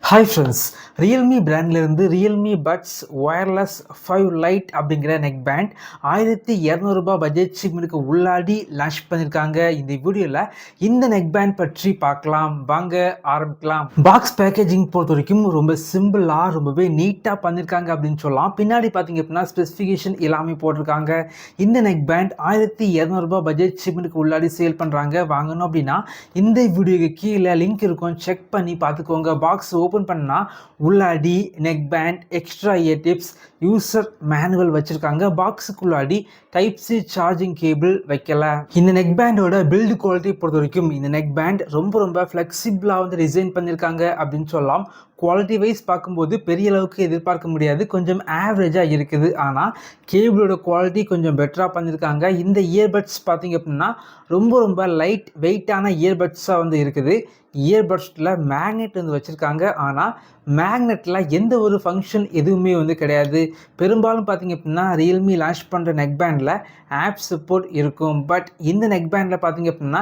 Hi friends, Realme பிராண்ட்லேருந்து Realme buds wireless 5 lite அப்படிங்கிற neck band 1200 budget செக்மெண்ட்டுக்கு உள்ளாடி லான்ச் பண்ணியிருக்காங்க. இந்த வீடியோவில் இந்த நெக் பேண்ட் பற்றி பார்க்கலாம். வாங்க ஆரம்பிக்கலாம். பாக்ஸ் பேக்கேஜிங் பொறுத்த வரைக்கும் ரொம்ப சிம்பிளாக ரொம்பவே நீட்டாக பண்ணியிருக்காங்க அப்படின்னு சொல்லலாம். பின்னாடி பார்த்தீங்க அப்படின்னா ஸ்பெசிஃபிகேஷன் எல்லாமே போட்டிருக்காங்க. இந்த நெக் பேண்ட் 1200 பட்ஜெட் செக்மெண்ட்டுக்கு உள்ளாடி சேல் பண்ணுறாங்க. வாங்கணும் அப்படின்னா இந்த வீடியோக்கு கீழே லிங்க் இருக்கும், செக் பண்ணி பார்த்துக்கோங்க. பாக்ஸ் ஓப்பன் பண்ணா உள்ளாடி neck band, extra year tips, user manual வச்சிருக்காங்க. பாக்ஸுக்குள்ளாடி டைப் சி சார்ஜிங் கேபிள் வைக்கல. இந்த நெக் பேண்டோட பில்டு குவாலிட்டி பொறுத்த வரைக்கும் இந்த நெக் பேண்ட் ரொம்ப ஃப்ளெக்சிபிளாக வந்து டிசைன் பண்ணியிருக்காங்க அப்படின்னு சொல்லலாம். குவாலிட்டி வைஸ் பார்க்கும்போது பெரிய அளவுக்கு எதிர்பார்க்க முடியாது, கொஞ்சம் ஆவரேஜாக இருக்குது. ஆனால் கேபிளோட குவாலிட்டி கொஞ்சம் பெட்டராக பண்ணியிருக்காங்க. இந்த இயர்பட்ஸ் பார்த்தீங்க அப்படின்னா ரொம்ப லைட் வெயிட்டான இயர்பட்ஸாக வந்து இருக்குது. இயர்பட்ஸில் மேக்னெட் வந்து வச்சுருக்காங்க. ஆனால் மேக்னெட்டில் எந்த ஒரு ஃபங்க்ஷன் எதுவுமே வந்து கிடையாது. பெரும்பாலும் பார்த்திங்க அப்படின்னா ரியல்மி லான்ச் பண்ணுற நெக் பேண்டில் ஆப் சப்போர்ட் இருக்கும். பட் இந்த நெக் பேண்டில் பார்த்திங்க அப்படின்னா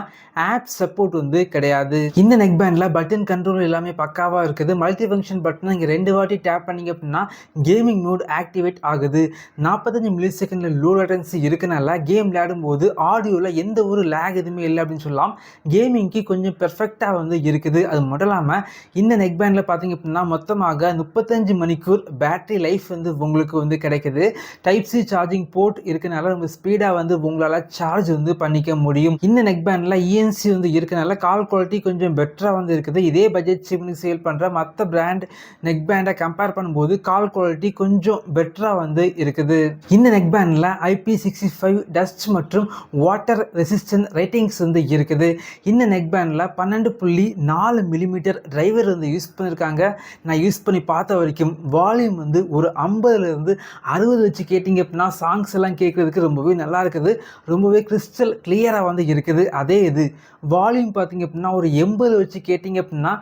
ஆப் சப்போர்ட் வந்து கிடையாது. இந்த நெக் பேண்டில் பட்டன் கண்ட்ரோல் எல்லாமே பக்காவாக இருக்குது. மல்டி ஃபங்க்ஷன் பட்டனை இங்கே 2 வாட்டி டேப் பண்ணிங்க அப்படின்னா கேமிங் மோட் ஆக்டிவேட் ஆகுது. 45 மில்லி செகண்டில் லோ லேட்டன்சி இருக்கனால கேம் விளையாடும் போது ஆடியோவில் எந்த ஒரு லேக் எதுவுமே இல்லை அப்படின்னு சொல்லலாம். கேமிங்க்கு கொஞ்சம் பெர்ஃபெக்டாக வந்து இருக்குது. அது மட்டும் இல்லாமல் இந்த நெக் பேண்டில் பார்த்திங்க அப்படின்னா மொத்தமாக 35 மணிக்கூர் பேட்டரி லைஃப் வந்து உங்களுக்கு வந்து கிடைக்குது. டைப் சி சார்ஜிங் போர்ட் இருக்கனால ரொம்ப ஸ்பீடாக வந்து உங்களால் சார்ஜ் வந்து பண்ணிக்க முடியும். இந்த நெக் பேண்டில் இஎன்சி வந்து இருக்கனால கால் குவாலிட்டி கொஞ்சம் பெட்டராக வந்து இருக்குது. இதே பட்ஜெட் செக்மெண்ட்டுக்கு சேல் பண்ணுற மற்ற பிராண்ட் நெக் பேண்டை கம்பேர் பண்ணும்போது கால் குவாலிட்டி கொஞ்சம் பெட்டராக வந்து இருக்குது. இந்த நெக் பேண்டில் IP65 டஸ்ட் மற்றும் வாட்டர் ரெசிஸ்டன்ட் ரேட்டிங்ஸ் வந்து இருக்குது. இந்த நெக் பேண்டில் 12.4 மில்லிமீட்டர் டிரைவர் வந்து யூஸ் பண்ணியிருக்காங்க. நான் யூஸ் பண்ணி பார்த்த வரைக்கும் வால்யூம் வந்து ஒரு 50லேருந்து 60 வச்சு கேட்டிங்க அப்படின்னா சாங்ஸ் எல்லாம் கேட்குறதுக்கு ரொம்பவே நல்லா இருக்குது. ரொம்பவே கிறிஸ்டல் கிளியராக வந்து இருக்குது. அதே இது வால்யூம் பார்த்திங்க அப்படின்னா ஒரு 80 வச்சு கேட்டிங்க அப்படின்னா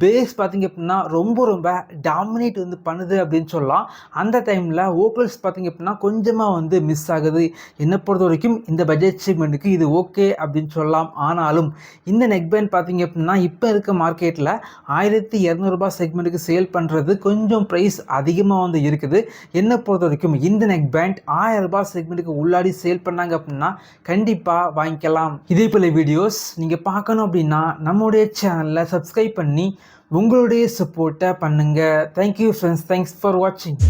பேஸ் பார்த்திங்க அப்படின்னா ரொம்ப டாமினேட் வந்து பண்ணுது அப்படின்னு சொல்லலாம். அந்த டைமில் வோக்கல்ஸ் பார்த்திங்க அப்படின்னா கொஞ்சமாக வந்து மிஸ் ஆகுது. என்னை பொறுத்த வரைக்கும் இந்த பட்ஜெட் செக்மெண்ட்டுக்கு இது ஓகே அப்படின்னு சொல்லலாம். ஆனாலும் இந்த நெக் பேண்ட் பார்த்திங்க அப்படின்னா இப்போ இருக்க மார்க்கெட்டில் 1200 செக்மெண்ட்டுக்கு சேல் பண்ணுறது கொஞ்சம் ப்ரைஸ் அதிகமாக வந்து இருக்குது. என்னை பொறுத்த வரைக்கும் இந்த நெக் பேண்ட் 1000 செக்மெண்ட்டுக்கு உள்ளாடி சேல் பண்ணாங்க அப்படின்னா கண்டிப்பாக வாங்கிக்கலாம். இதே போல வீடியோஸ் நீங்கள் பார்க்கணும் அப்படின்னா நம்முடைய சேனலில் சப்ஸ்கிரைப் பண்ணி உங்களுடைய சப்போர்ட்டை பண்ணுங்கள். தேங்க்யூ ஃப்ரெண்ட்ஸ், தேங்க்ஸ் ஃபார் வாட்சிங்.